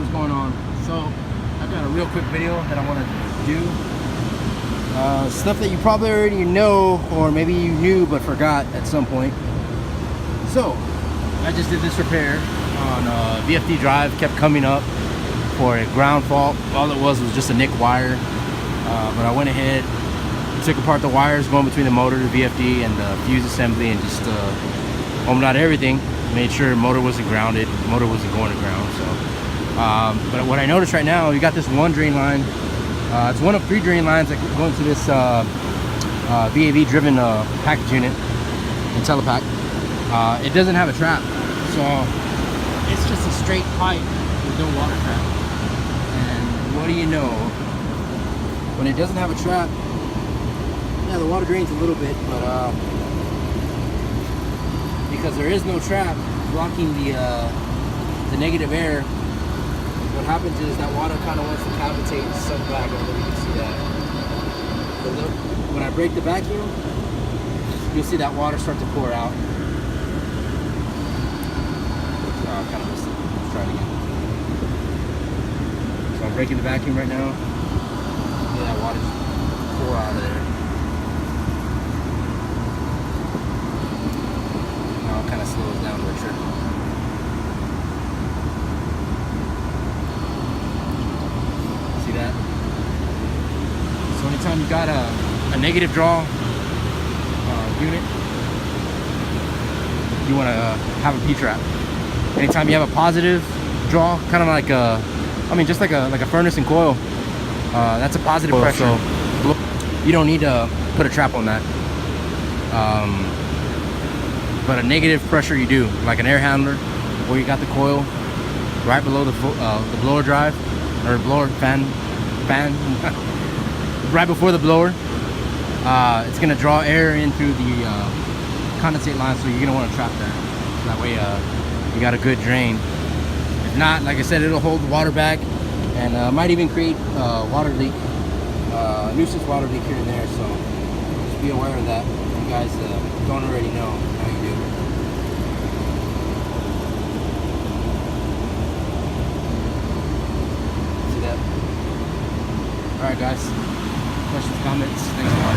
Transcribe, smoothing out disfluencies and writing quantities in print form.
what's going on? So I've got a real quick video that I want to do. Stuff that you probably already know, or maybe you knew but forgot at some point. So I just did this repair on VFD drive. Kept coming up for a ground fault. All it was just a nicked wire, but I went ahead, took apart the wires going between the motor, the VFD, and the fuse assembly, and just homed out everything. Made sure the motor wasn't grounded, the motor wasn't going to ground. So but what I noticed right now, you got this one drain line. It's one of 3 drain lines that go into this VAV driven package unit in Telepack. It doesn't have a trap, so it's just a straight pipe with no water trap. And what do you know, when it doesn't have a trap, yeah, the water drains a little bit, but because there is no trap blocking the negative air, what happens is that water kind of wants to cavitate and suck back. I don't know if you can see that. But look, when I break the vacuum, you'll see that water start to pour out. Oh, I kind of missed it. Let's try it again. So I'm breaking the vacuum right now. Look at that water just pour out of there. Now it kind of slows down to a trickle. That. So anytime you got a negative draw unit, you want to have a P-trap. Anytime you have a positive draw, kind of like a, I mean, just like a furnace and coil, that's a positive pressure. So you don't need to put a trap on that. But a negative pressure you do, like an air handler, where you got the coil right below the blower drive, or blower fan right before the blower. It's gonna draw air in through the condensate line, so you're gonna want to trap that. That way you got a good drain. If not, like I said, it'll hold the water back, and might even create water leak, nuisance water leak here and there. So just be aware of that. If you guys don't already know, now you do. Alright guys, questions, comments, thanks for watching.